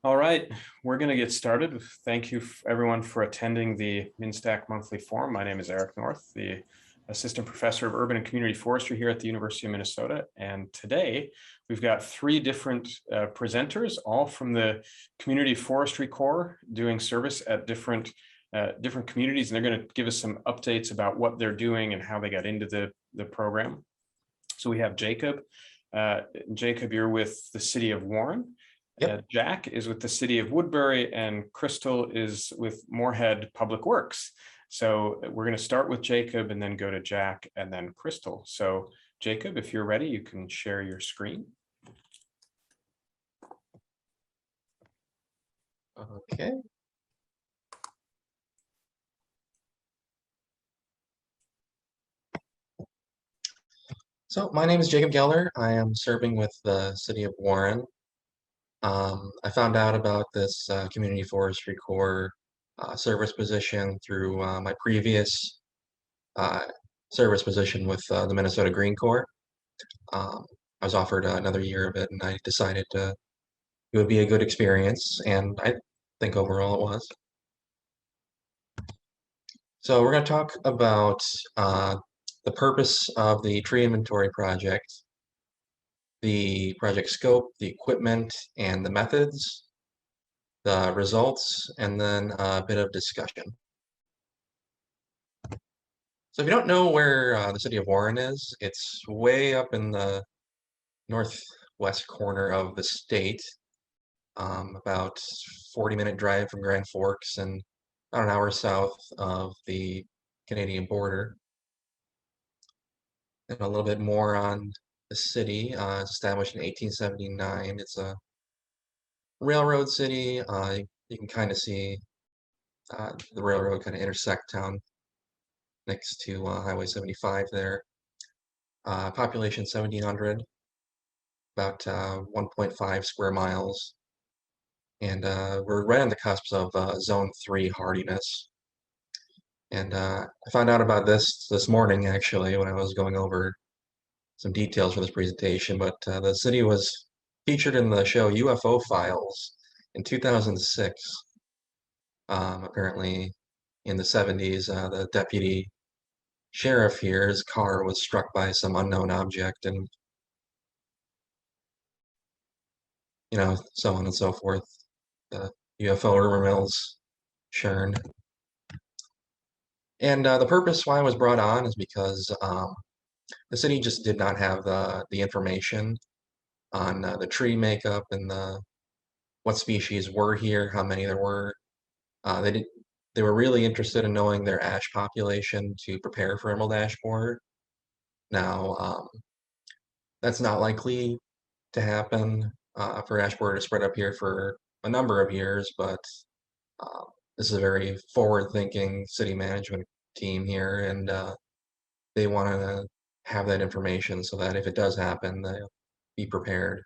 All right, we're going to get started. Thank you everyone for attending the MnSTAC monthly forum. My name is Eric North, the Assistant Professor of Urban and Community Forestry here at the University of Minnesota. And today we've got three different presenters, all from the Community Forestry Corps, doing service at different communities. And they're going to give us some updates about what they're doing and how they got into the program. So we have Jacob. Jacob, you're with the city of Warren. Yep. Jack is with the city of Woodbury, and Crystal is with Moorhead Public Works. So we're going to start with Jacob and then go to Jack and then Crystal. So Jacob, if you're ready, you can share your screen. Okay. So my name is Jacob Geller. I am serving with the city of Warren. I found out about this Community Forestry Corps service position through my previous service position with the Minnesota Green Corps. I was offered another year of it, and I decided it would be a good experience, and I think overall it was. So we're going to talk about the purpose of the tree inventory project, the project scope, the equipment, and the methods, the results, and then a bit of discussion. So if you don't know where the city of Warren is, it's way up in the northwest corner of the state, about 40-minute drive from Grand Forks and about an hour south of the Canadian border. And a little bit more on the city. It's established in 1879. It's a railroad city. You can kind of see the railroad kind of intersect town next to Highway 75 there. Population 1,700, about 1.5 square miles. And we're right on the cusp of Zone 3 hardiness. And I found out about this morning, actually, when I was going over some details for this presentation. But the city was featured in the show UFO Files in 2006. Apparently, in the 70s, the deputy sheriff here, his car was struck by some unknown object, and so on and so forth. The UFO rumor mills churn. And the purpose why I was brought on is because the city just did not have the information on the tree makeup and what species were here, how many there were. They were really interested in knowing their ash population to prepare for emerald ash borer. Now, that's not likely to happen for ash borer to spread up here for a number of years, but this is a very forward-thinking city management team here, and they want to have that information so that if it does happen, they'll be prepared.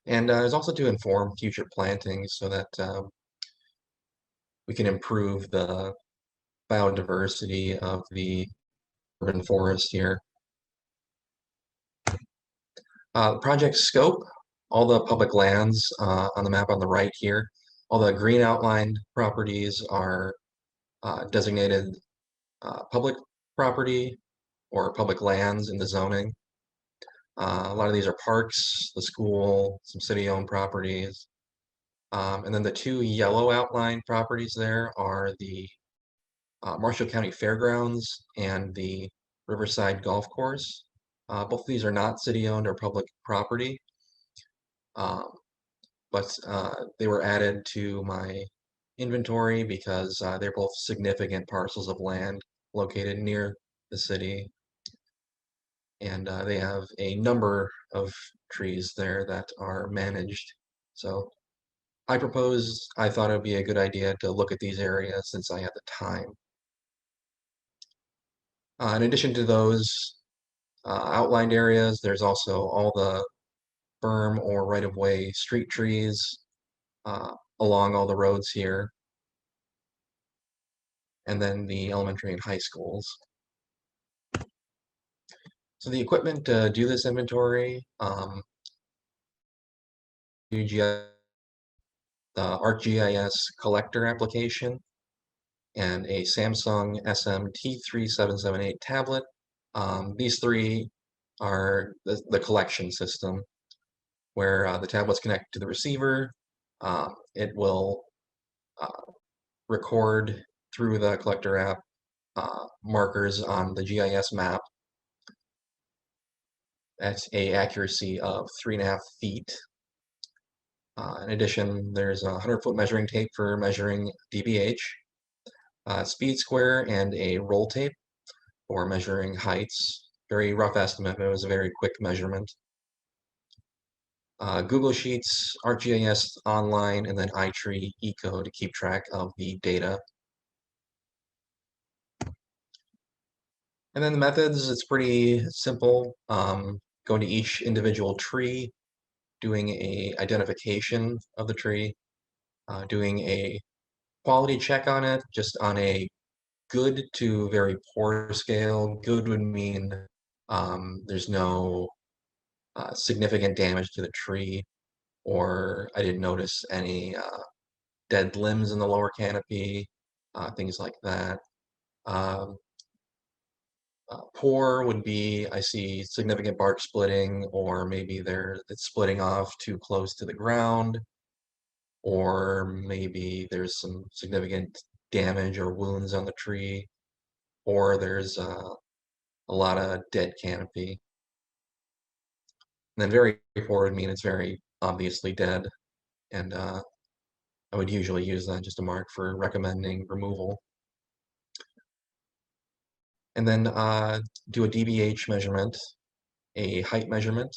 And it's also to inform future plantings so that we can improve the biodiversity of the urban forest here. Project scope, all the public lands on the map on the right here, all the green outlined properties are designated public property or public lands in the zoning. A lot of these are parks, the school, some city-owned properties. And then the two yellow outlined properties there are the Marshall County Fairgrounds and the Riverside Golf Course. Both of these are not city-owned or public property, but they were added to my inventory because they're both significant parcels of land located near the city. And they have a number of trees there that are managed. So I thought it would be a good idea to look at these areas since I had the time. In addition to those outlined areas, there's also all the berm or right-of-way street trees along all the roads here, and then the elementary and high schools. So the equipment to do this inventory, the ArcGIS collector application, and a Samsung SMT3778 tablet. These three are the collection system, where the tablet's connected to the receiver. It will record through the collector app markers on the GIS map at an accuracy of 3.5 feet. In addition, there's a 100-foot measuring tape for measuring DBH, speed square, and a roll tape for measuring heights. Very rough estimate, but it was a very quick measurement. Google Sheets, ArcGIS Online, and then iTree Eco to keep track of the data. And then the methods, it's pretty simple. Going to each individual tree, doing a identification of the tree, doing a quality check on it, just on a good to very poor scale. Good would mean there's no significant damage to the tree, or I didn't notice any dead limbs in the lower canopy, things like that. Poor would be, I see significant bark splitting, or maybe it's splitting off too close to the ground, or maybe there's some significant damage or wounds on the tree, or there's a lot of dead canopy. And then very poor would mean it's very obviously dead, and I would usually use that just to mark for recommending removal. And then do a DBH measurement, a height measurement.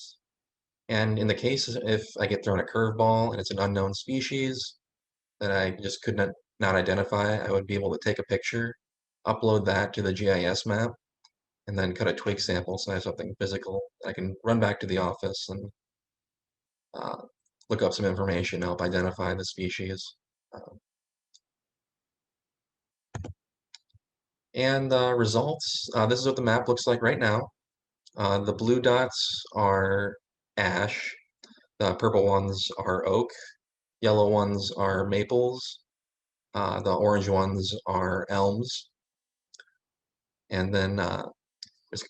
And in the case if I get thrown a curveball and it's an unknown species that I just could not identify, I would be able to take a picture, upload that to the GIS map, and then cut a twig sample so I have something physical. I can run back to the office and look up some information, help identify the species. And the results, this is what the map looks like right now. The blue dots are ash, the purple ones are oak, yellow ones are maples, the orange ones are elms, and then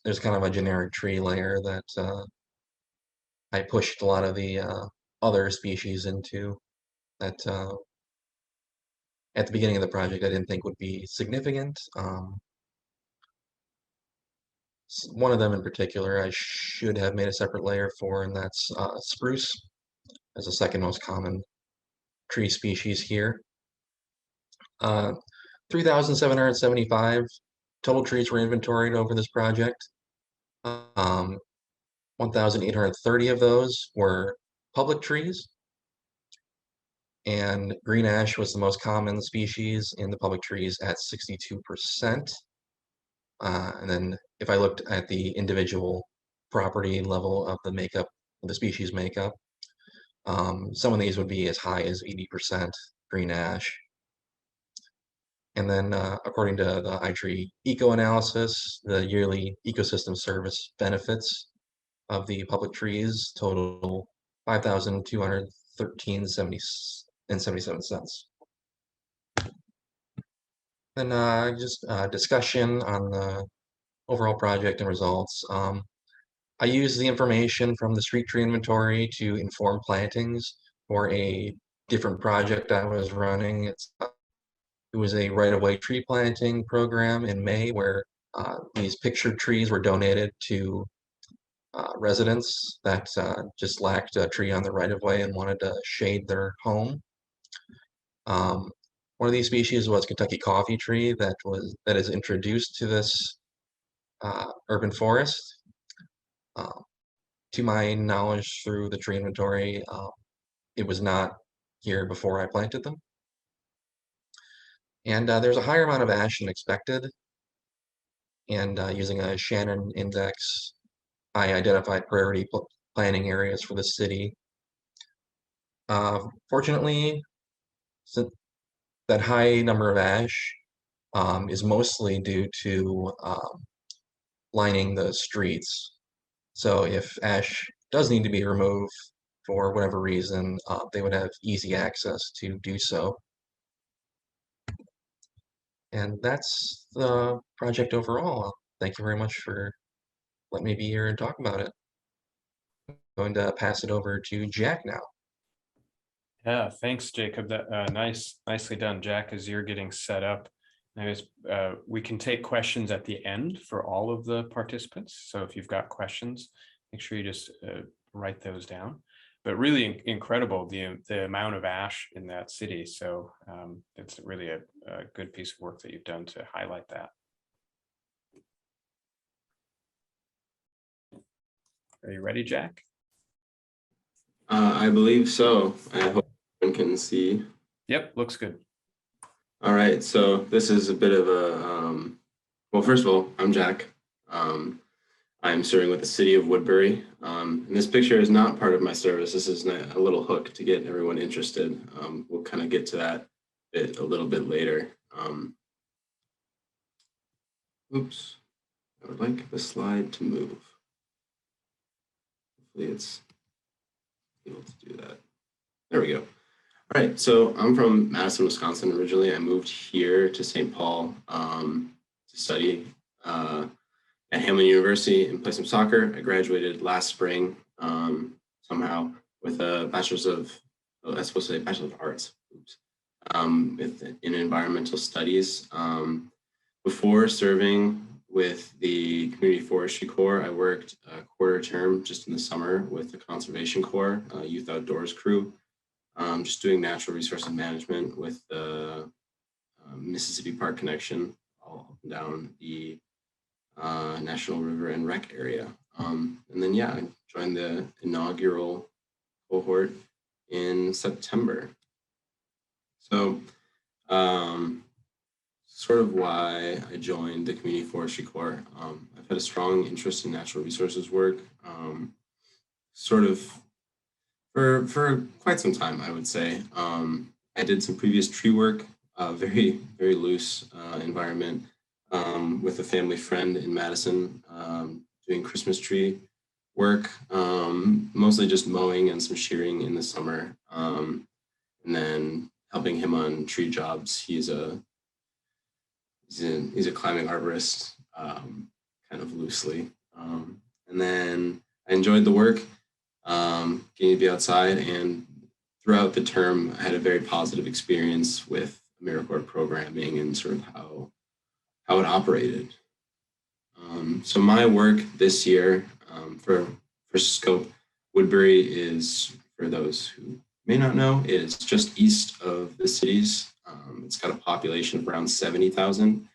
there's kind of a generic tree layer that I pushed a lot of the other species into that at the beginning of the project I didn't think would be significant. One of them in particular I should have made a separate layer for, and that's spruce as the second most common tree species here. 3,775 total trees were inventoried over this project. 1,830 of those were public trees, and green ash was the most common species in the public trees at 62%. And then if I looked at the individual property level of the makeup, the species makeup, some of these would be as high as 80% green ash. And then according to the iTree Eco analysis, the yearly ecosystem service benefits of the public trees total $5,213.77. Then just discussion on the overall project and results. I used the information from the street tree inventory to inform plantings for a different project I was running. It was a right-of-way tree planting program in May where these pictured trees were donated to residents that just lacked a tree on the right-of-way and wanted to shade their home. One of these species was Kentucky coffee tree that is introduced to this urban forest. To my knowledge through the tree inventory, it was not here before I planted them. And there's a higher amount of ash than expected. And using a Shannon index, I identified priority planting areas for the city. Fortunately, that high number of ash is mostly due to lining the streets. So if ash does need to be removed for whatever reason, they would have easy access to do so. And that's the project overall. Thank you very much for letting me be here and talk about it. I'm going to pass it over to Jack now. Yeah, thanks, Jacob. That nicely done, Jack. As you're getting set up, we can take questions at the end for all of the participants. So if you've got questions, make sure you just write those down. But really incredible the amount of ash in that city. So it's really a good piece of work that you've done to highlight that. Are you ready, Jack? I believe so. I hope everyone can see. Yep, looks good. All right, so this is a bit of a, well, first of all, I'm Jack. I'm serving with the city of Woodbury. And this picture is not part of my service. This is a little hook to get everyone interested. We'll kind of get to that a little bit later. Oops, I would like the slide to move. Hopefully it's able to do that. There we go. All right, so I'm from Madison, Wisconsin originally. I moved here to St. Paul to study at Hamline University and play some soccer. I graduated last spring somehow with a bachelor's of, I was supposed to say bachelor of arts, oops, in environmental studies. Before serving with the Community Forestry Corps, I worked a quarter term just in the summer with the Conservation Corps Youth Outdoors crew, just doing natural resources management with the Mississippi Park Connection all up and down the National River and Rec area. And then, yeah, I joined the inaugural cohort in September. So, sort of why I joined the Community Forestry Corps. I've had a strong interest in natural resources work, sort of for quite some time, I would say. I did some previous tree work, very loose environment with a family friend in Madison, doing Christmas tree work, mostly just mowing and some shearing in the summer, and then helping him on tree jobs. He's a climbing arborist, kind of loosely. And then I enjoyed the work, getting to be outside, and throughout the term, I had a very positive experience with AmeriCorps programming and sort of how it operated. So my work this year, for scope, Woodbury is, for those who may not know, is just east of the cities. It's got a population of around 70,000.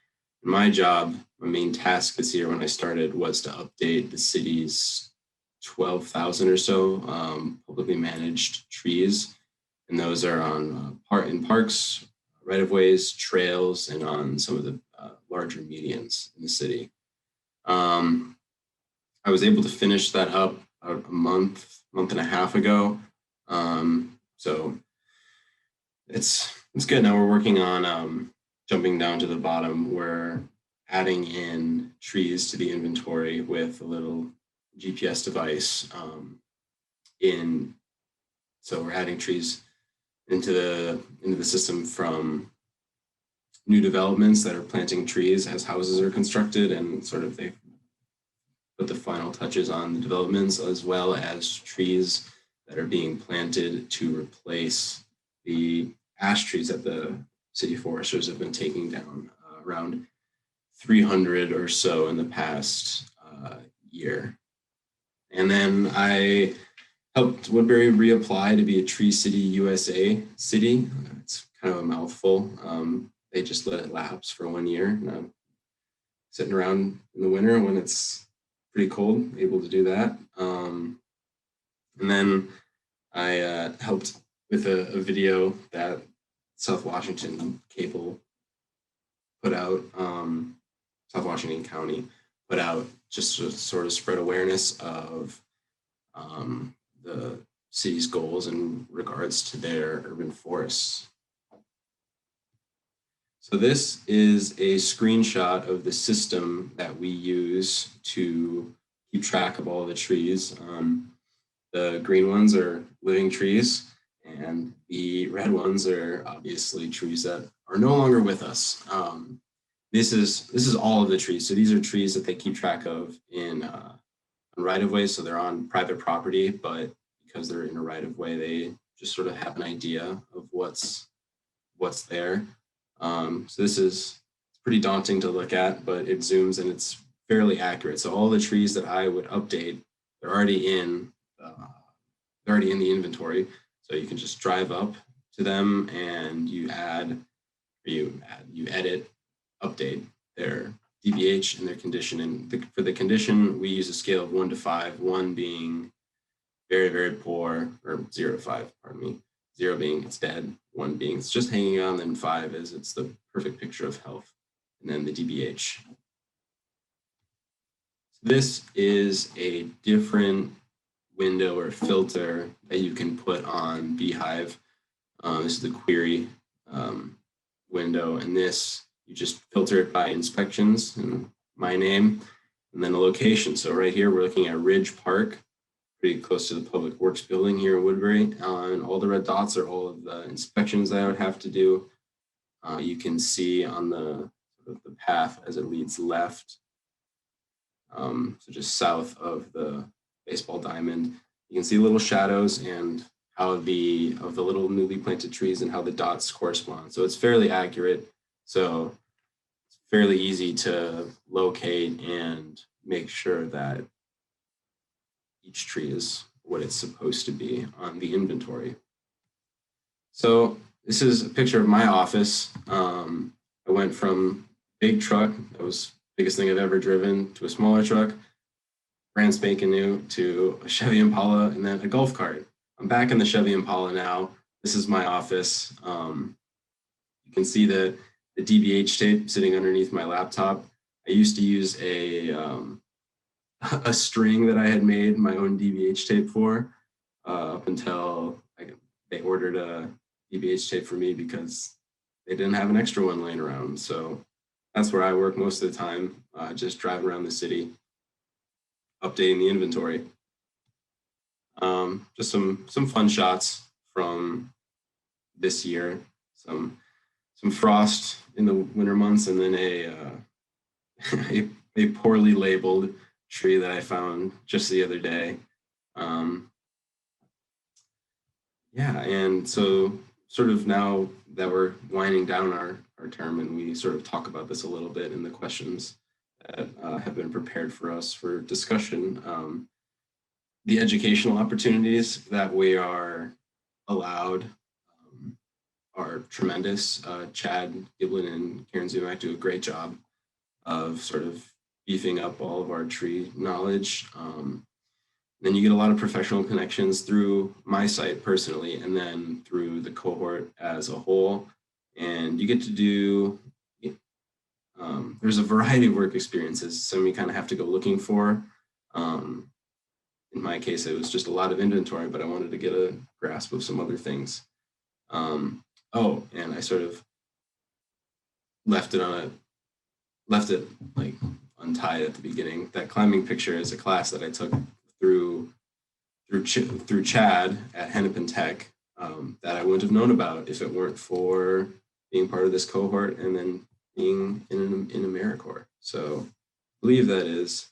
My job, my main task this year when I started was to update the city's 12,000 or so publicly managed trees. And those are on in parks, right-of-ways, trails, and on some of the larger medians in the city. I was able to finish that up a month and a half ago. So it's good. Now we're working on jumping down to the bottom. We're adding in trees to the inventory with a little GPS device so we're adding trees into the system from new developments that are planting trees as houses are constructed, and sort of they put the final touches on the developments, as well as trees that are being planted to replace the ash trees that the city foresters have been taking down, around 300 or so in the past year. And then I helped Woodbury reapply to be a Tree City USA city. It's kind of a mouthful. They just let it lapse for 1 year. And I'm sitting around in the winter when it's pretty cold, able to do that. And then I helped with a video that South Washington Cable put out, South Washington County put out, just to sort of spread awareness of the city's goals in regards to their urban forests. So this is a screenshot of the system that we use to keep track of all the trees. The green ones are living trees, and the red ones are obviously trees that are no longer with us. This is all of the trees. So these are trees that they keep track of in right-of-way, so they're on private property, but because they're in a right-of-way, they just sort of have an idea of what's there. So this is pretty daunting to look at, but it zooms and it's fairly accurate. So all the trees that I would update, they're already in the inventory. So you can just drive up to them and you edit, update their DBH and their condition. And for the condition, we use a scale of 1 to 5, 1 being very, very poor, or 0 to 5, pardon me. 0 being it's dead, 1 being it's just hanging on, then 5 is it's the perfect picture of health, and then the DBH. This is a different window or filter that you can put on Beehive. This is the query window, and this, you just filter it by inspections and my name, and then a location. So right here, we're looking at Ridge Park, pretty close to the Public Works building here in Woodbury. And all the red dots are all of the inspections that I would have to do. You can see on the path as it leads left, so just south of the baseball diamond, you can see little shadows and how the little newly planted trees and how the dots correspond. So it's fairly accurate. So it's fairly easy to locate and make sure that each tree is what it's supposed to be on the inventory. So this is a picture of my office. I went from big truck, that was the biggest thing I've ever driven, to a smaller truck, brand spanking new, to a Chevy Impala, and then a golf cart. I'm back in the Chevy Impala now. This is my office. You can see the DBH tape sitting underneath my laptop. I used to use a string that I had made my own DBH tape for up until they ordered a DBH tape for me because they didn't have an extra one laying around. So that's where I work most of the time, just driving around the city, updating the inventory. Just some fun shots from this year, some frost in the winter months, and then a poorly labeled tree that I found just the other day. Yeah, and so sort of now that we're winding down our term, and we sort of talk about this a little bit in the questions that have been prepared for us for discussion, the educational opportunities that we are allowed are tremendous. Chad Giblin and Karen Zumak do a great job of sort of beefing up all of our tree knowledge. Then you get a lot of professional connections through my site personally, and then through the cohort as a whole. And you get to do, there's a variety of work experiences. Some you kind of have to go looking for. In my case, it was just a lot of inventory, but I wanted to get a grasp of some other things. Oh, and I sort of left it like untied at the beginning. That climbing picture is a class that I took through Chad at Hennepin Tech that I wouldn't have known about if it weren't for being part of this cohort and then being in AmeriCorps. So I believe that is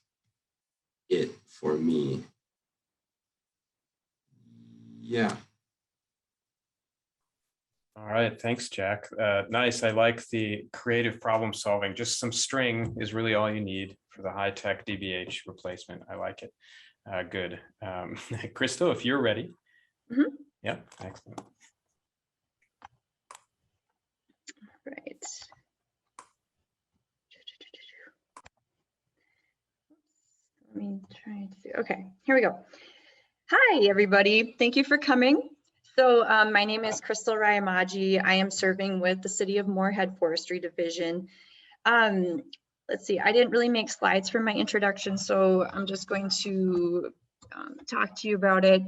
it for me. Yeah. All right, thanks, Jack. Nice. I like the creative problem solving. Just some string is really all you need for the high-tech DBH replacement. I like it. Good. Crystal, if you're ready. Mm-hmm. Yeah, excellent. Right. Let me try to, okay, here we go. Hi, everybody. Thank you for coming. So my name is Crystal Rayamajhi. I am serving with the City of Moorhead Forestry Division. Let's see, I didn't really make slides for my introduction, so I'm just going to talk to you about it.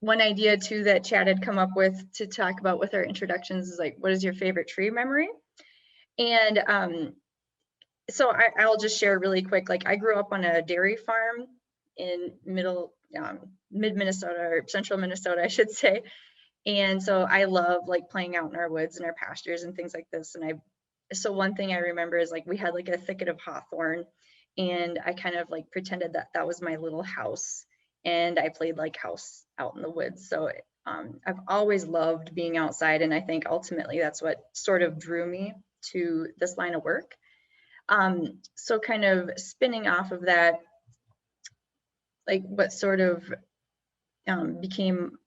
One idea too that Chad had come up with to talk about with our introductions is like, what is your favorite tree memory? And so I'll just share really quick, like I grew up on a dairy farm in mid Minnesota, or central Minnesota, I should say. And so I love like playing out in our woods and our pastures and things like this. And so one thing I remember is like we had like a thicket of hawthorn, and I kind of like pretended that that was my little house, and I played like house out in the woods. So I've always loved being outside, and I think ultimately that's what sort of drew me to this line of work. So kind of spinning off of that, like what sort of became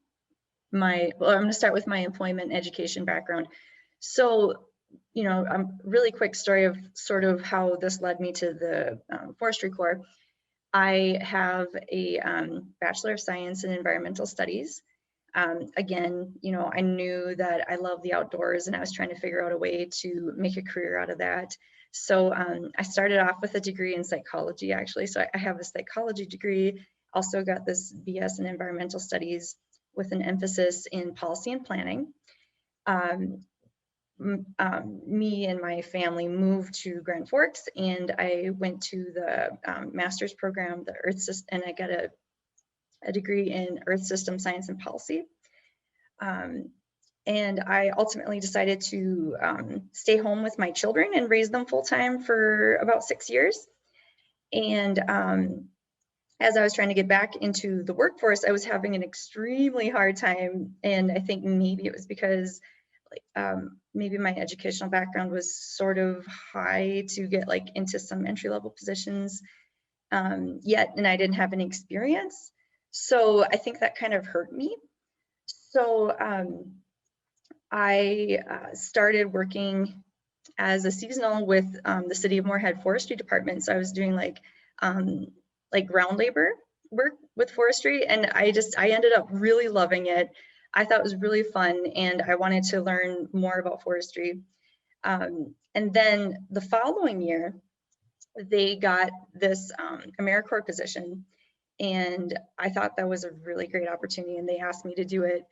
my, well, I'm going to start with my employment education background. So, you know, a really quick story of sort of how this led me to the Forestry Corps. I have a Bachelor of Science in Environmental Studies. Again, you know, I knew that I love the outdoors, and I was trying to figure out a way to make a career out of that. So I started off with a degree in psychology, actually. So I have a psychology degree, also got this BS in environmental studies with an emphasis in policy and planning. Me and my family moved to Grand Forks, and I went to the master's program, the Earth System, and I got a degree in Earth System Science and Policy. And I ultimately decided to stay home with my children and raise them full time for about 6 years. And as I was trying to get back into the workforce, I was having an extremely hard time. And I think maybe it was because maybe my educational background was sort of high to get like into some entry-level positions yet, and I didn't have any experience. So I think that kind of hurt me. So I started working as a seasonal with the City of Moorhead Forestry Department. So I was doing like ground labor work with forestry, and I ended up really loving it. I thought it was really fun, and I wanted to learn more about forestry. And then the following year, they got this AmeriCorps position, and I thought that was a really great opportunity, and they asked me to do it.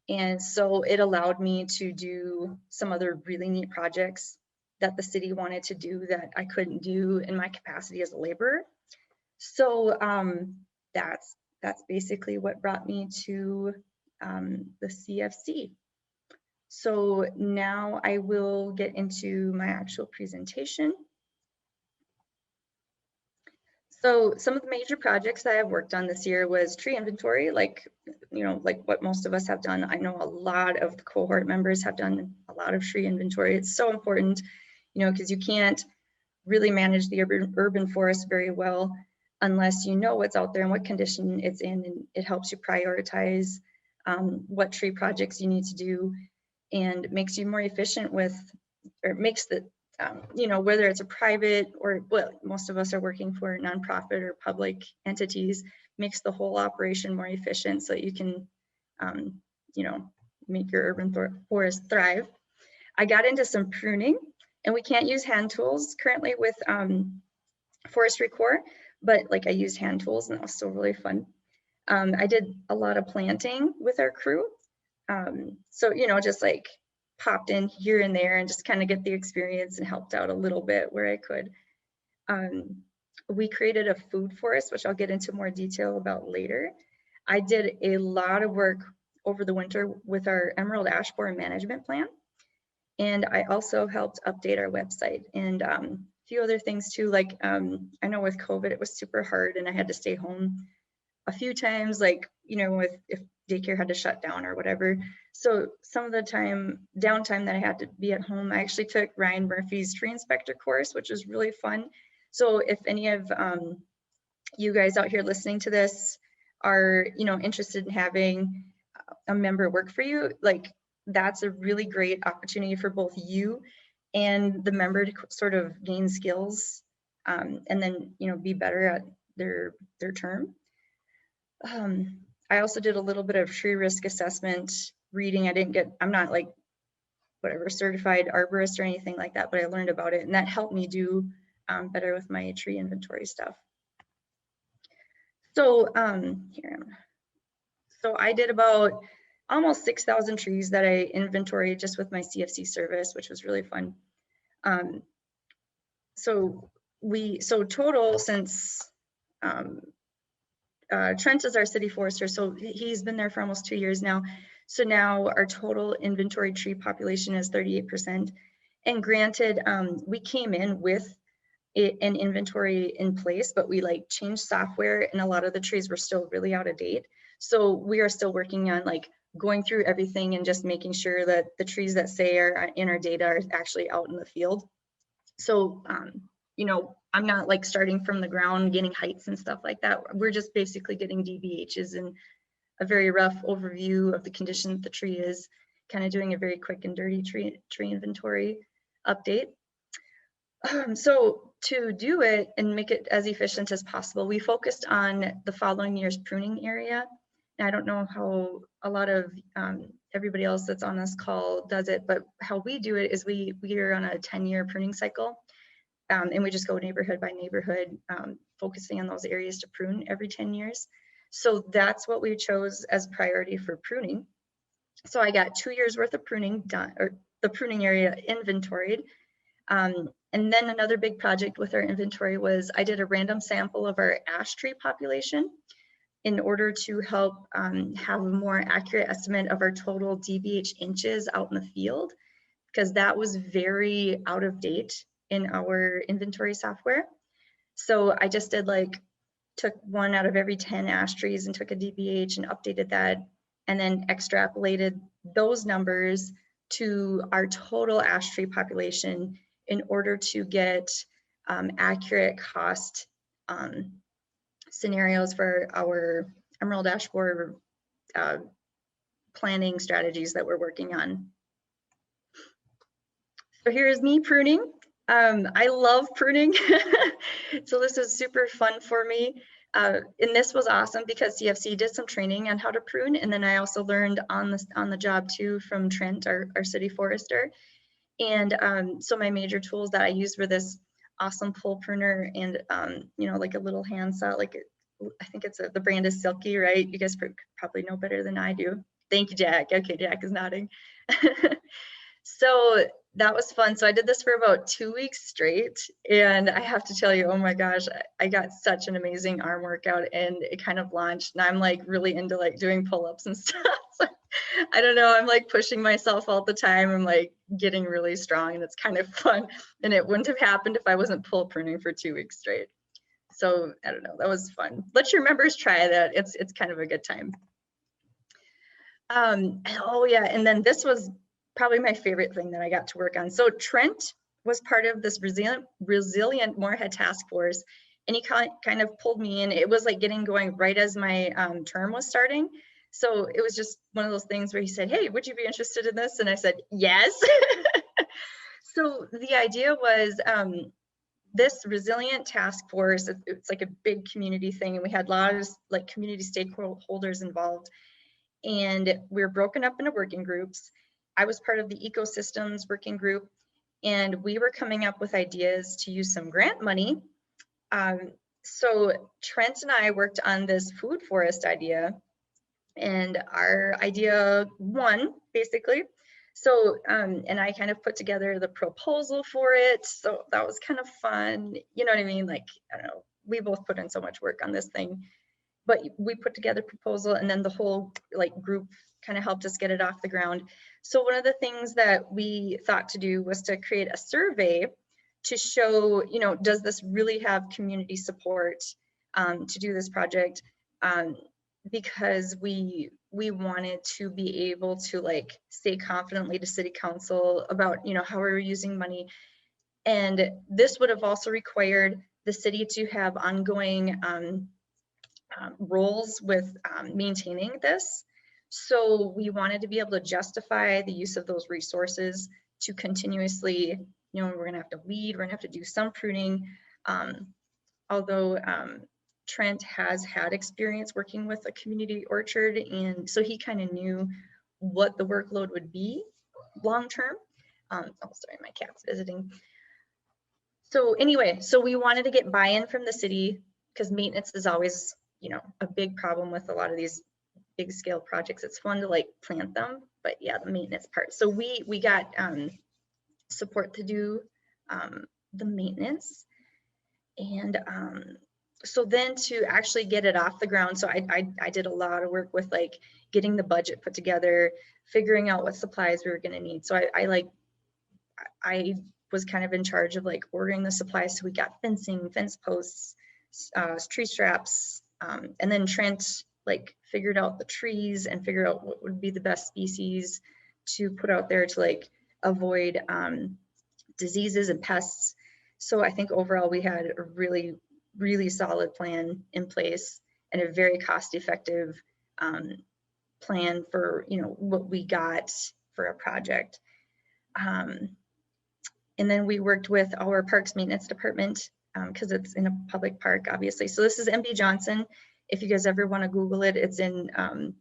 And so it allowed me to do some other really neat projects that the city wanted to do that I couldn't do in my capacity as a laborer. So that's basically what brought me to the CFC. So now I will get into my actual presentation. So some of the major projects that I've worked on this year was tree inventory, like what most of us have done. I know a lot of the cohort members have done a lot of tree inventory. It's so important, because you can't really manage the urban forest very well unless you know what's out there and what condition it's in, and it helps you prioritize what tree projects you need to do, and makes you more efficient with, or makes the, whether it's a private or, well, most of us are working for nonprofit or public entities, makes the whole operation more efficient so that you can, make your urban forest thrive. I got into some pruning, and we can't use hand tools currently with Forestry Corps, but like I used hand tools, and that was still really fun. I did a lot of planting with our crew. So, just like popped in here and there and just kind of get the experience and helped out a little bit where I could. We created a food forest, which I'll get into more detail about later. I did a lot of work over the winter with our emerald ash borer management plan. And I also helped update our website and a few other things too. Like I know with COVID, it was super hard, and I had to stay home a few times, like, if daycare had to shut down or whatever. So some of the downtime that I had to be at home, I actually took Ryan Murphy's tree inspector course, which was really fun. So if any of you guys out here listening to this are, interested in having a member work for you, like that's a really great opportunity for both you and the member to sort of gain skills and then, be better at their term. I also did a little bit of tree risk assessment reading. I'm not like whatever certified arborist or anything like that, but I learned about it, and that helped me do better with my tree inventory stuff. So so I did about almost 6,000 trees that I inventoried just with my CFC service, which was really fun. So total since Trent is our city forester, so he's been there for almost 2 years now. So now our total inventory tree population is 38%. And granted, we came in with an inventory in place, but we like changed software and a lot of the trees were still really out of date. So we are still working on like going through everything and just making sure that the trees that say are in our data are actually out in the field. So, you know, I'm not like starting from the ground, getting heights and stuff like that. We're just basically getting DBHs and a very rough overview of the condition that the tree is, kind of doing a very quick and dirty tree inventory update. So to do it and make it as efficient as possible, we focused on the following year's pruning area. And I don't know how a lot of everybody else that's on this call does it, but how we do it is we are on a 10-year pruning cycle. And we just go neighborhood by neighborhood, focusing on those areas to prune every 10 years. So that's what we chose as priority for pruning. So I got 2 years worth of pruning done, or the pruning area inventoried. And then another big project with our inventory was I did a random sample of our ash tree population in order to help have a more accurate estimate of our total DBH inches out in the field, because that was very out of date in our inventory software. So I just did like, took 1 out of every 10 ash trees and took a DBH and updated that, and then extrapolated those numbers to our total ash tree population in order to get accurate cost scenarios for our Emerald Ash Borer planning strategies that we're working on. So here's me pruning. I love pruning. So this is super fun for me. And this was awesome because CFC did some training on how to prune. And then I also learned on the job too from Trent, our city forester. And so my major tools that I used were this awesome pole pruner and, you know, like a little handsaw, like I think it's the brand is Silky, right? You guys probably know better than I do. Thank you, Jack. Okay, Jack is nodding. So that was fun. So I did this for about 2 weeks straight. And I have to tell you, oh my gosh, I got such an amazing arm workout and it kind of launched. And I'm like really into like doing pull-ups and stuff. So, I don't know, I'm like pushing myself all the time. I'm like getting really strong and it's kind of fun. And it wouldn't have happened if I wasn't pole pruning for 2 weeks straight. So I don't know, that was fun. Let your members try that. It's kind of a good time. Oh yeah, and then this was probably my favorite thing that I got to work on. So Trent was part of this resilient Moorhead task force, and he kind of pulled me in. It was like getting going right as my term was starting. So it was just one of those things where he said, hey, would you be interested in this? And I said, yes. So the idea was this resilient task force, it's like a big community thing, and we had a lot of like community stakeholders involved, and we were broken up into working groups. I was part of the ecosystems working group, and we were coming up with ideas to use some grant money. So Trent and I worked on this food forest idea, and our idea won basically. So, and I kind of put together the proposal for it. So that was kind of fun. You know what I mean? Like, I don't know, we both put in so much work on this thing, but we put together a proposal, and then the whole like group kind of helped us get it off the ground. So one of the things that we thought to do was to create a survey to show, you know, does this really have community support to do this project? Because we wanted to be able to like say confidently to city council about, you know, how we're using money. And this would have also required the city to have ongoing roles with maintaining this. So we wanted to be able to justify the use of those resources to continuously, you know, we're gonna have to weed, we're gonna have to do some pruning. Although Trent has had experience working with a community orchard, and so he kind of knew what the workload would be long-term. Oh, sorry, my cat's visiting. So anyway, so we wanted to get buy-in from the city because maintenance is always, you know, a big problem with a lot of these big scale projects. It's fun to like plant them, but yeah, the maintenance part. So we got support to do the maintenance, and so then to actually get it off the ground, so I did a lot of work with like getting the budget put together, figuring out what supplies we were going to need. So I was kind of in charge of like ordering the supplies. So we got fencing, fence posts, tree straps, and then Trent like figured out the trees and figured out what would be the best species to put out there to like avoid diseases and pests. So I think overall we had a really, really solid plan in place and a very cost-effective plan for, you know, what we got for a project. And then we worked with our parks maintenance department because it's in a public park, obviously. So this is MB Johnson. If you guys ever want to Google it, it's in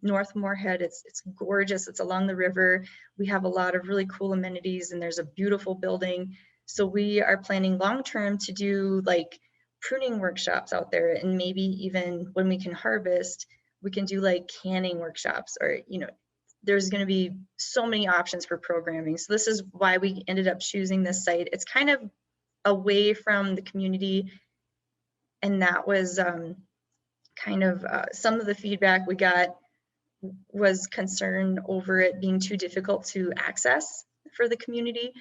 North Moorhead. It's gorgeous. It's along the river. We have a lot of really cool amenities, and there's a beautiful building. So we are planning long-term to do like pruning workshops out there, and maybe even when we can harvest, we can do like canning workshops, or, you know, there's going to be so many options for programming. So this is why we ended up choosing this site. It's kind of away from the community, and that was kind of some of the feedback we got was concern over it being too difficult to access for the community.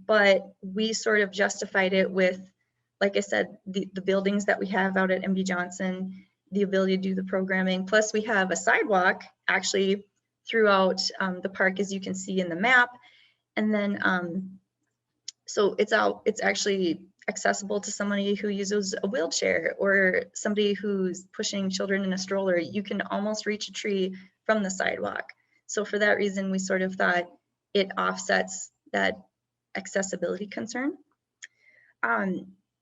But we sort of justified it with, like I said, the buildings that we have out at MB Johnson, the ability to do the programming. Plus we have a sidewalk actually throughout the park, as you can see in the map. And then, so it's actually accessible to somebody who uses a wheelchair or somebody who's pushing children in a stroller. You can almost reach a tree from the sidewalk. So for that reason, we sort of thought it offsets that accessibility concern.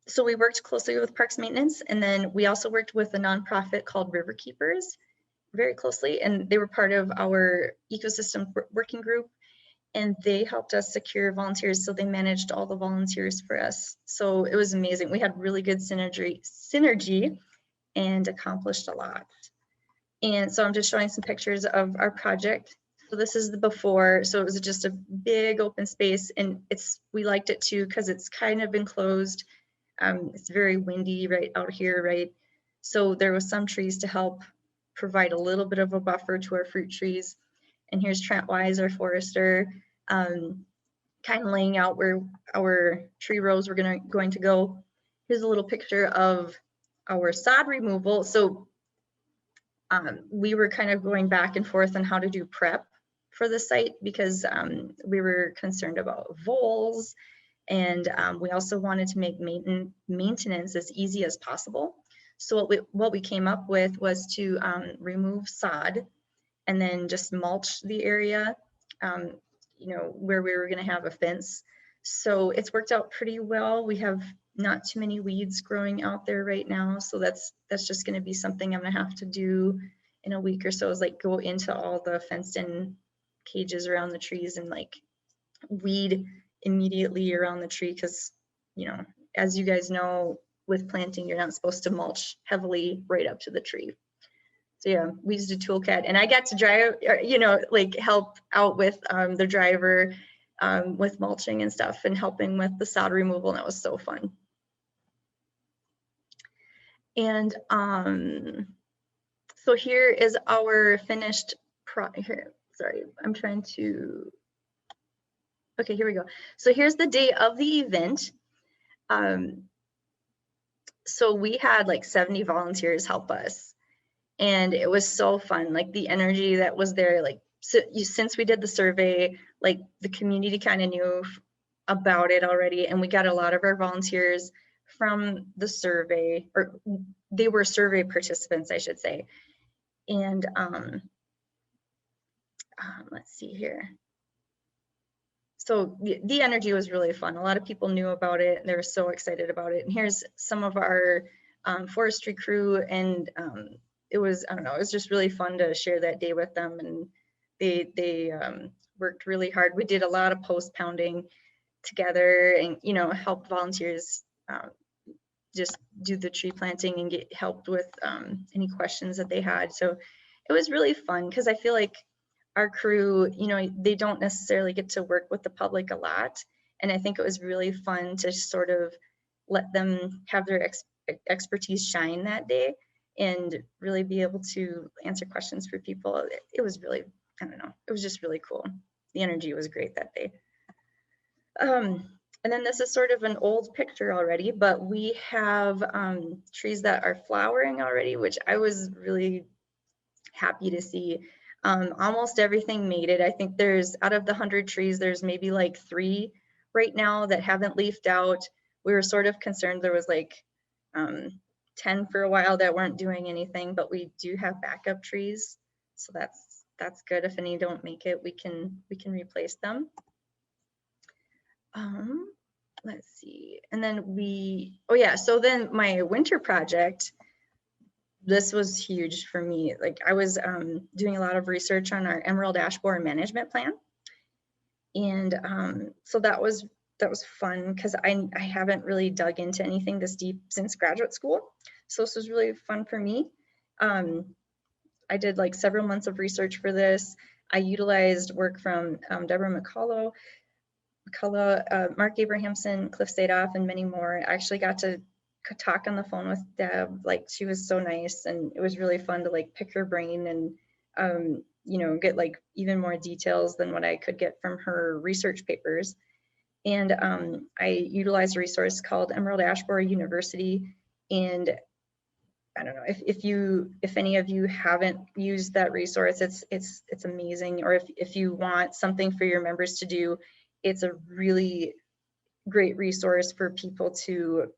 So we worked closely with Parks Maintenance, and then we also worked with a nonprofit called River Keepers very closely, and they were part of our ecosystem working group, and they helped us secure volunteers. So they managed all the volunteers for us. So it was amazing. We had really good synergy and accomplished a lot. And so I'm just showing some pictures of our project. So this is the before. So it was just a big open space, and we liked it too because it's kind of enclosed. It's very windy right out here, right? So there was some trees to help provide a little bit of a buffer to our fruit trees. And here's Trent Wise, our forester, kind of laying out where our tree rows were going to go. Here's a little picture of our sod removal. So we were kind of going back and forth on how to do prep for the site because we were concerned about voles, and we also wanted to make maintenance as easy as possible. So what we came up with was to remove sod and then just mulch the area, you know, where we were going to have a fence. So it's worked out pretty well. We have not too many weeds growing out there right now. So that's just going to be something I'm going to have to do in a week or so, is like go into all the fenced in cages around the trees and like weed immediately around the tree. Cause, you know, as you guys know, with planting, you're not supposed to mulch heavily right up to the tree. So yeah, we used a toolkit, and I got to drive, you know, like help out with the driver with mulching and stuff, and helping with the sod removal, and that was so fun. And so here is our finished here. Sorry, I'm trying to. Okay, here we go. So here's the day of the event. So we had like 70 volunteers help us, and it was so fun. Like the energy that was there, like since we did the survey, like the community kind of knew about it already, and we got a lot of our volunteers from the survey, or they were survey participants, I should say. And let's see here. So the energy was really fun. A lot of people knew about it, and they were so excited about it. And here's some of our forestry crew, and it was, I don't know, it was just really fun to share that day with them. And they worked really hard. We did a lot of post pounding together, and, you know, helped volunteers just do the tree planting and get helped with any questions that they had. So it was really fun because I feel like our crew, you know, they don't necessarily get to work with the public a lot. And I think it was really fun to sort of let them have their expertise shine that day and really be able to answer questions for people. It was really, I don't know, it was just really cool. The energy was great that day. And then this is sort of an old picture already, but we have trees that are flowering already, which I was really happy to see. Almost everything made it. I think there's, out of the 100 trees, there's maybe like 3 right now that haven't leafed out. We were sort of concerned there was like 10 for a while that weren't doing anything, but we do have backup trees. So that's good. If any don't make it, we can replace them. Let's see. And then oh yeah, so then my winter project, this was huge for me. Like I was doing a lot of research on our emerald ash borer management plan. And so that was fun because I haven't really dug into anything this deep since graduate school. So this was really fun for me. I did like several months of research for this. I utilized work from Deborah McCullough, Mark Abrahamson, Cliff Sadoff, and many more. I actually got to talk on the phone with Deb. Like she was so nice, and it was really fun to like pick her brain and you know, get like even more details than what I could get from her research papers. And I utilized a resource called Emerald Ash Borer University. And I don't know if any of you haven't used that resource, it's amazing. Or if you want something for your members to do, it's a really great resource for people to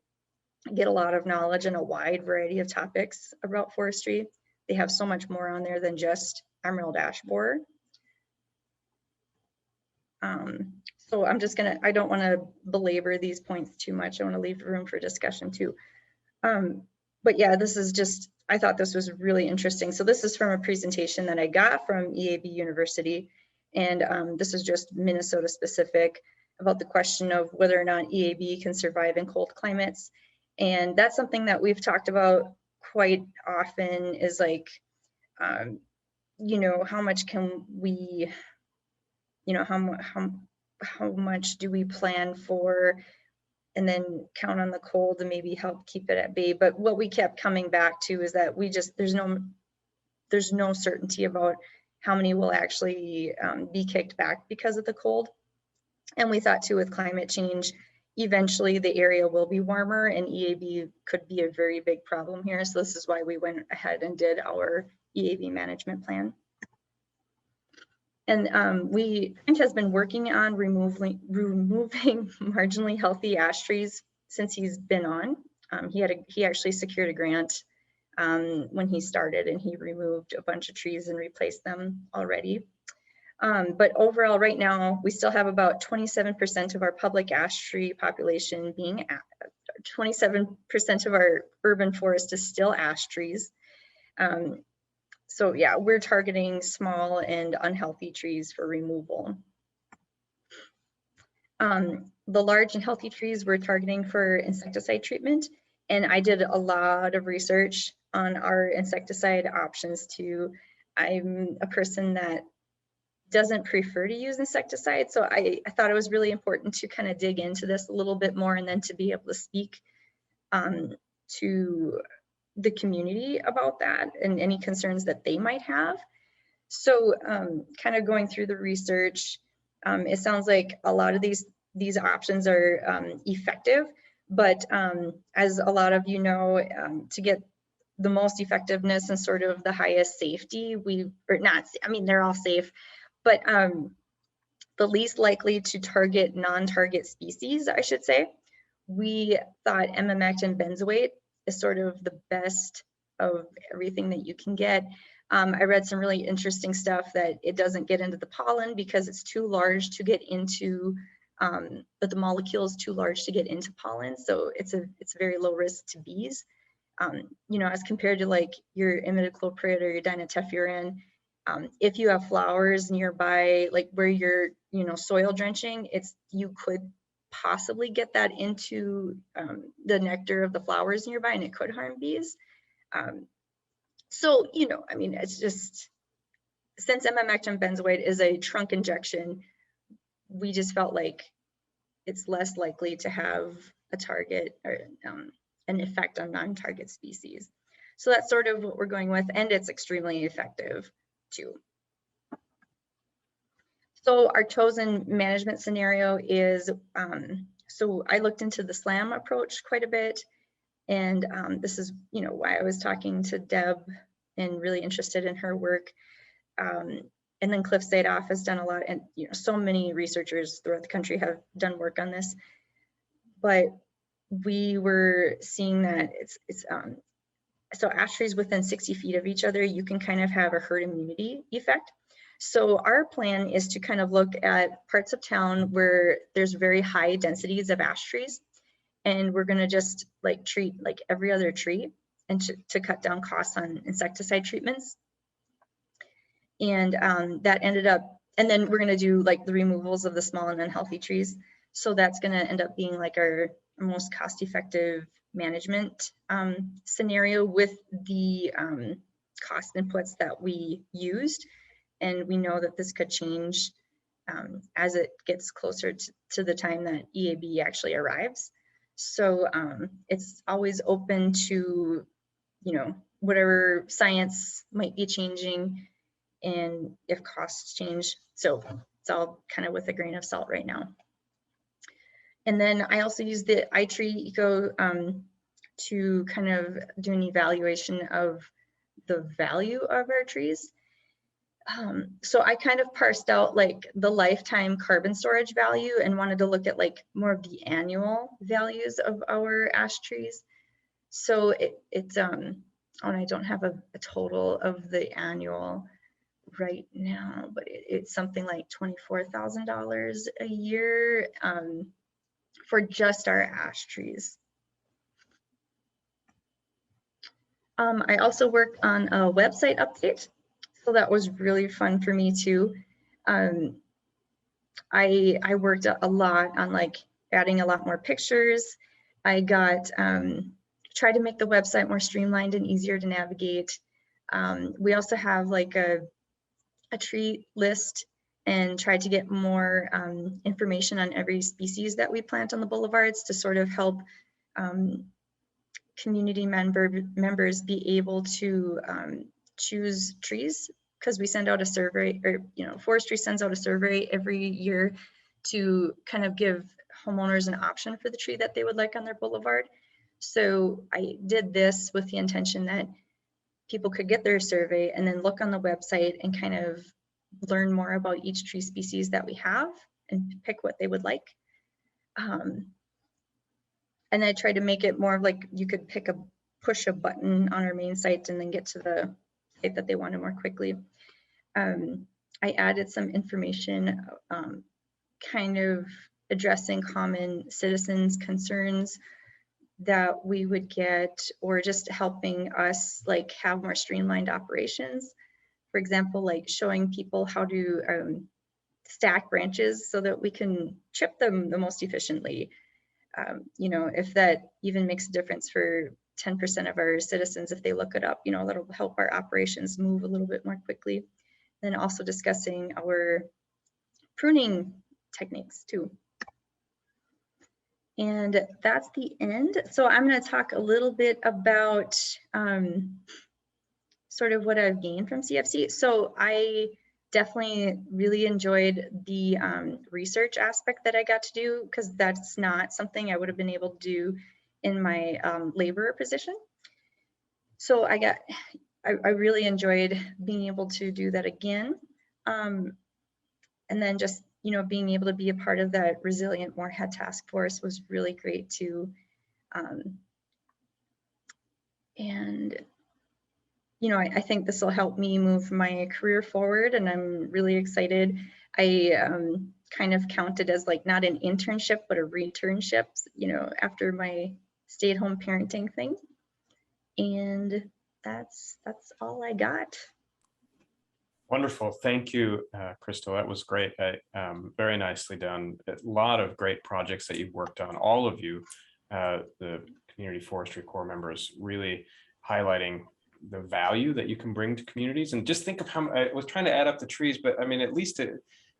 get a lot of knowledge and a wide variety of topics about forestry. They have so much more on there than just emerald ash borer. So I'm just I don't want to belabor these points too much. I want to leave room for discussion too. But yeah, this is just, I thought this was really interesting. So this is from a presentation that I got from EAB University. And this is just Minnesota specific about the question of whether or not EAB can survive in cold climates. And that's something that we've talked about quite often is like, you know, how much can we, you know, how much do we plan for and then count on the cold to maybe help keep it at bay. But what we kept coming back to is that we just, there's no certainty about how many will actually be kicked back because of the cold. And we thought too, with climate change, eventually the area will be warmer and EAB could be a very big problem here. So this is why we went ahead and did our EAB management plan. And Trent has been working on removing marginally healthy ash trees since he's been on. He actually secured a grant when he started, and he removed a bunch of trees and replaced them already. But overall, right now, we still have about 27% of our public ash tree population being 27% of our urban forest is still ash trees. So yeah, we're targeting small and unhealthy trees for removal. The large and healthy trees we're targeting for insecticide treatment. And I did a lot of research on our insecticide options too. I'm a person that doesn't prefer to use insecticide. So I thought it was really important to kind of dig into this a little bit more and then to be able to speak to the community about that and any concerns that they might have. So kind of going through the research, it sounds like a lot of these options are effective, but as a lot of you know, to get the most effectiveness and sort of the highest safety, they're all safe, but the least likely to target non-target species, I should say, we thought emamectin benzoate is sort of the best of everything that you can get. I read some really interesting stuff that it doesn't get into the pollen because it's too large to get into, but the molecule is too large to get into pollen. So it's very low risk to bees. You know, as compared to like your imidacloprid or your dinotefuran, if you have flowers nearby, like where you're, you know, soil drenching, you could possibly get that into the nectar of the flowers nearby and it could harm bees. So, you know, I mean, it's just, since emamectin benzoate is a trunk injection, we just felt like it's less likely to have a target or an effect on non-target species. So that's sort of what we're going with, and it's extremely effective too. So our chosen management scenario is, so I looked into the SLAM approach quite a bit, and this is, you know, why I was talking to Deb and really interested in her work. And then Cliff Sadoff has done a lot, and you know, so many researchers throughout the country have done work on this. But we were seeing that so ash trees within 60 feet of each other, you can kind of have a herd immunity effect. So our plan is to kind of look at parts of town where there's very high densities of ash trees, and we're going to just like treat like every other tree, and to cut down costs on insecticide treatments. And that ended up, and then we're going to do like the removals of the small and unhealthy trees. So that's going to end up being like our most cost-effective management scenario with the cost inputs that we used. And we know that this could change as it gets closer to the time that EAB actually arrives. So it's always open to, you know, whatever science might be changing and if costs change. So it's all kind of with a grain of salt right now. And then I also use the iTree Eco to kind of do an evaluation of the value of our trees. So I kind of parsed out like the lifetime carbon storage value and wanted to look at like more of the annual values of our ash trees. So it's and I don't have a total of the annual right now, but it's something like $24,000 a year for just our ash trees. I also worked on a website update, so that was really fun for me too. I worked a lot on like adding a lot more pictures. I got tried to make the website more streamlined and easier to navigate. We also have like a tree list and tried to get more information on every species that we plant on the boulevards to sort of help community members be able to choose trees, because we send out a survey, or you know, forestry sends out a survey every year to kind of give homeowners an option for the tree that they would like on their boulevard. So I did this with the intention that people could get their survey and then look on the website and kind of learn more about each tree species that we have and pick what they would like. And I tried to make it more like you could push a button on our main site and then get to the site that they wanted more quickly. I added some information kind of addressing common citizens' concerns that we would get, or just helping us like have more streamlined operations. For example, like showing people how to stack branches so that we can chip them the most efficiently. You know, if that even makes a difference for 10% of our citizens, if they look it up, you know, that'll help our operations move a little bit more quickly. Then also discussing our pruning techniques too. And that's the end. So I'm going to talk a little bit about sort of what I've gained from CFC. So I definitely really enjoyed the research aspect that I got to do, because that's not something I would have been able to do in my labor position. So I really enjoyed being able to do that again. And then just, you know, being able to be a part of that resilient Moorhead task force was really great too. And you know, I think this will help me move my career forward, and I'm really excited. I kind of counted as like not an internship, but a returnship, you know, after my stay-at-home parenting thing. And that's all I got. Wonderful. Thank you, Crystal. That was great. Very nicely done. A lot of great projects that you've worked on, all of you, the Community Forestry Corps members, really highlighting the value that you can bring to communities. And just think of how, I was trying to add up the trees, but I mean, at least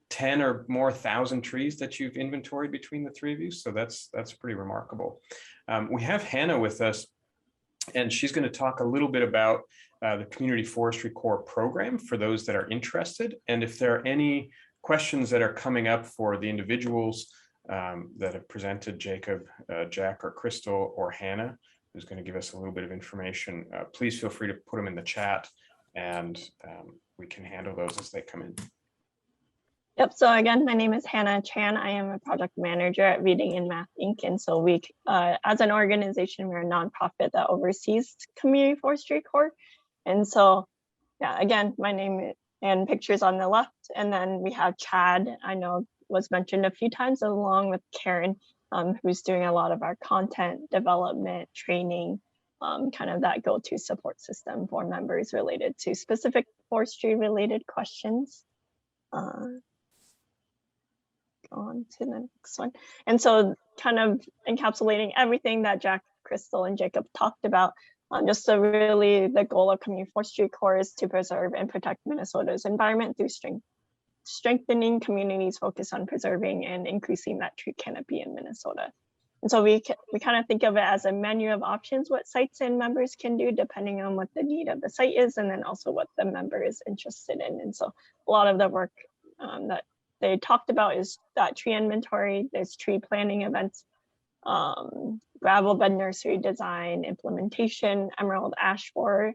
10 or more thousand trees that you've inventoried between the three of you. So that's pretty remarkable. We have Hannah with us, and she's going to talk a little bit about the Community Forestry Corps program for those that are interested. And if there are any questions that are coming up for the individuals that have presented, Jacob, Jack, or Crystal, or Hannah, who's going to give us a little bit of information, please feel free to put them in the chat, and we can handle those as they come in. Yep, so again, my name is Hannah Chan. I am a project manager at Reading and Math Inc. And so we, as an organization, we're a nonprofit that oversees Community Forestry Corps. And so, yeah, again, my name and pictures on the left. And then we have Chad, I know was mentioned a few times, along with Karen, who's doing a lot of our content development, training, kind of that go-to support system for members related to specific forestry related questions. On to the next one. And so kind of encapsulating everything that Jack, Crystal, and Jacob talked about, just so really the goal of Community Forestry Corps is to preserve and protect Minnesota's environment through strengthening communities focused on preserving and increasing that tree canopy in Minnesota. And so we kind of think of it as a menu of options, what sites and members can do depending on what the need of the site is, and then also what the member is interested in. And so a lot of the work that they talked about is that tree inventory, there's tree planting events, gravel bed nursery design, implementation, emerald ash borer,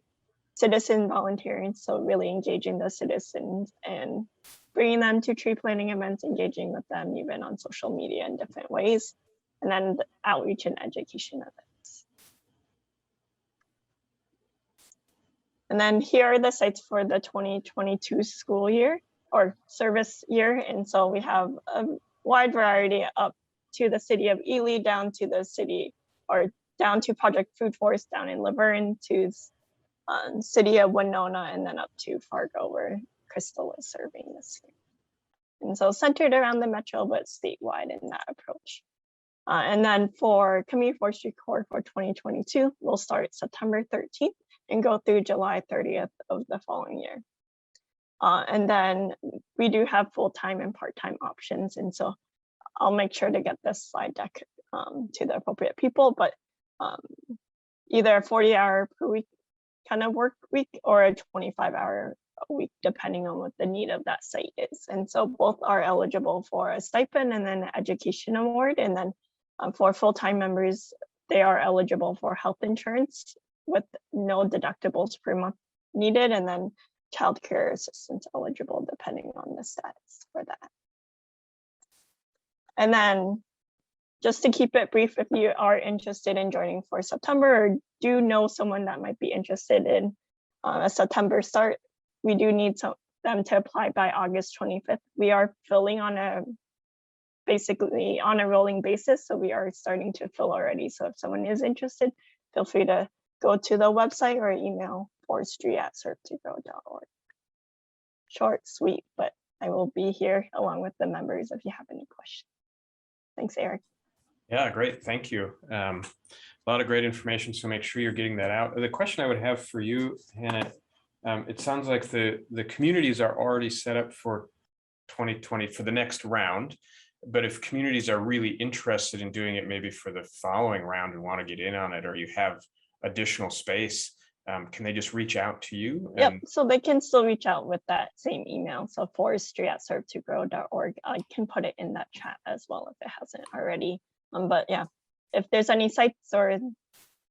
citizen volunteering. So really engaging the citizens and bringing them to tree planting events, engaging with them even on social media in different ways, and then the outreach and education events. And then here are the sites for the 2022 school year or service year. And so we have a wide variety up to the city of Ely, down to the city, or down to Project Food Forest down in Laverne, to city of Winona, and then up to Fargo, where Crystal is serving this year. And so centered around the metro, but statewide in that approach. And then for Community Forestry Corps for 2022, we'll start September 13th and go through July 30th of the following year. And then we do have full-time and part-time options. And so I'll make sure to get this slide deck to the appropriate people, but either a 40-hour per week kind of work week or a 25-hour a week, depending on what the need of that site is. And so both are eligible for a stipend and then an education award. And then for full-time members, they are eligible for health insurance with no deductibles per month needed, and then childcare assistance eligible depending on the status for that. And then just to keep it brief, if you are interested in joining for September or do know someone that might be interested in a September start, we do need them to apply by August 25th. We are filling on basically on a rolling basis, so we are starting to fill already. So if someone is interested, feel free to go to the website or email forestry@servetogrow.org. Short, sweet, but I will be here along with the members if you have any questions. Thanks, Eric. Yeah, great. Thank you. A lot of great information, so make sure you're getting that out. The question I would have for you, Hannah, it sounds like the communities are already set up for 2020 for the next round, but if communities are really interested in doing it maybe for the following round and want to get in on it, or you have additional space, can they just reach out to you? Yep, so they can still reach out with that same email. So forestry@servetogrow.org. I can put it in that chat as well if it hasn't already. But yeah, if there's any sites or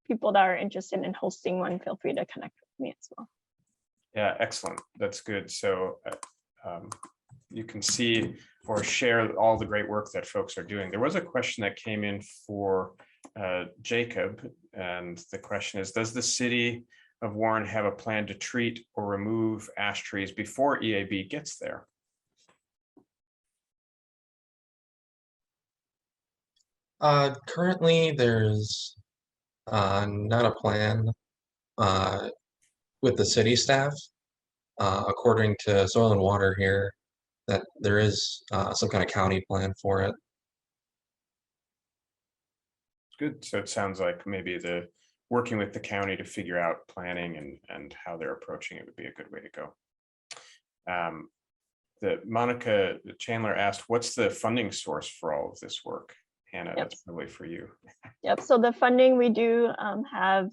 people that are interested in hosting one, feel free to connect with me as well. Yeah, excellent. That's good. So you can see or share all the great work that folks are doing. There was a question that came in for Jacob, and the question is, does the city of Warren have a plan to treat or remove ash trees before EAB gets there? Currently, there's not a plan with the city staff. According to Soil and Water here, that there is some kind of county plan for it. Good. So it sounds like maybe the working with the county to figure out planning and how they're approaching it would be a good way to go. Monica Chandler asked, what's the funding source for all of this work? Hannah, Yep. that's probably for you. Yep. So the funding we do have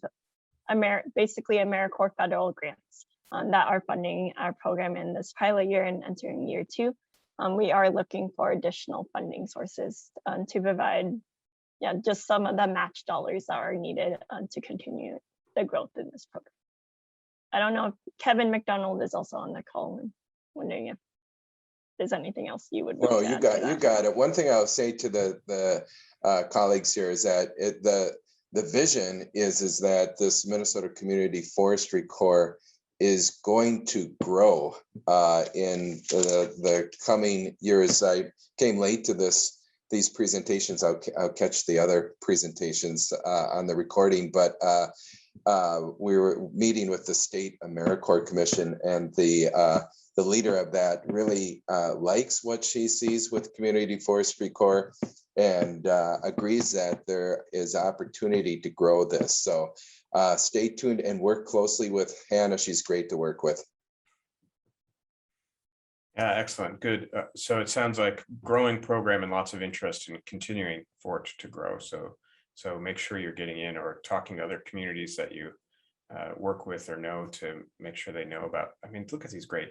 basically AmeriCorps federal grants that are funding our program in this pilot year and entering year 2. We are looking for additional funding sources to provide, just some of the match dollars that are needed to continue the growth in this program. I don't know if Kevin McDonald is also on the call. I'm wondering if there's anything else you would want to add to that. You got it. One thing I'll say to the colleagues here is that the vision is that this Minnesota Community Forestry Corps is going to grow in the coming years. I came late to these presentations. I'll catch the other presentations on the recording, but we were meeting with the state AmeriCorps Commission, and the leader of that really likes what she sees with Community Forestry Corps and agrees that there is opportunity to grow this. So stay tuned and work closely with Hannah. She's great to work with. Yeah, excellent. Good. So it sounds like growing program and lots of interest in continuing for it to grow. So make sure you're getting in or talking to other communities that you work with or know to make sure they know about. I mean, look at these great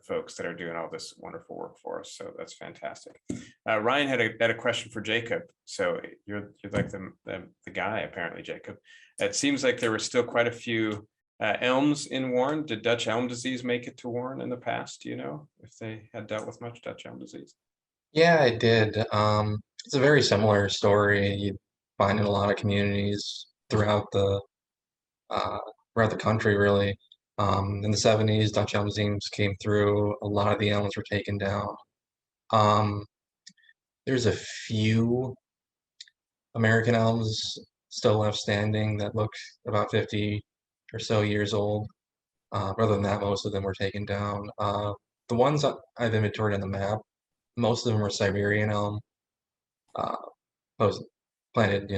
folks that are doing all this wonderful work for us. So that's fantastic. Ryan had a question for Jacob. So you're like the guy, apparently, Jacob. It seems like there were still quite a few elms in Warren. Did Dutch elm disease make it to Warren in the past? Do you know if they had dealt with much Dutch elm disease? Yeah, I did. It's a very similar story you find in a lot of communities throughout the country, really. In the 70s, Dutch elm disease came through. A lot of the elms were taken down. There's a few American elms still left standing that look about 50 or so years old. Other than that, most of them were taken down. The ones that I've inventoried on the map, most of them were Siberian elm, planted,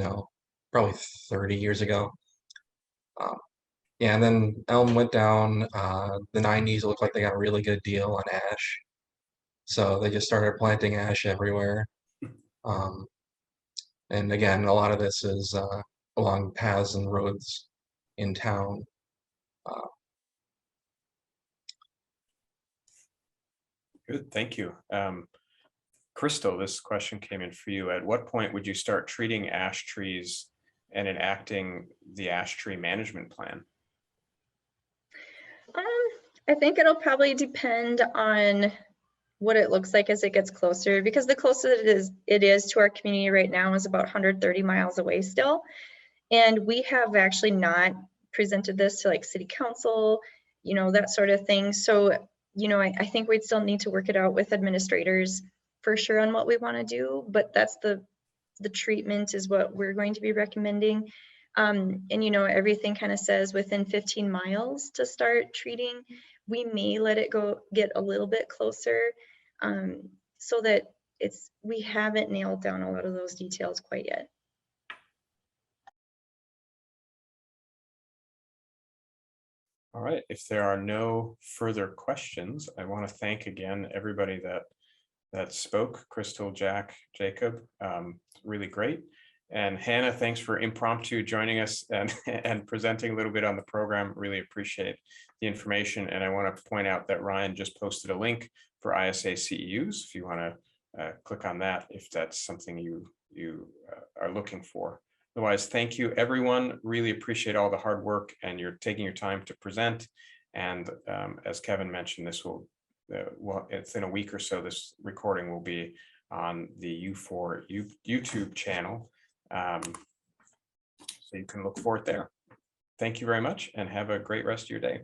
probably 30 years ago. Yeah, and then elm went down. The 90s, it looked like they got a really good deal on ash. So they just started planting ash everywhere. And again, a lot of this is along paths and roads in town. Good, thank you. Crystal, this question came in for you. At what point would you start treating ash trees and enacting the ash tree management plan? I think it'll probably depend on what it looks like as it gets closer, because the closer it is to our community right now is about 130 miles away still. And we have actually not presented this to like city council, that sort of thing. So, I think we'd still need to work it out with administrators for sure on what we want to do, but that's the treatment is what we're going to be recommending. And everything kind of says within 15 miles to start treating. We may let it get a little bit closer so that we haven't nailed down a lot of those details quite yet. All right, if there are no further questions, I want to thank again everybody that spoke. Crystal, Jack, Jacob, really great. And Hannah, thanks for impromptu joining us and presenting a little bit on the program. Really appreciate the information. And I want to point out that Ryan just posted a link for ISA CEUs if you want to click on that, if that's something you are looking for. Otherwise, thank you, everyone. Really appreciate all the hard work and you're taking your time to present. And as Kevin mentioned, this will, it's in a week or so, this recording will be on the U4 YouTube channel. So you can look for it there. Thank you very much and have a great rest of your day.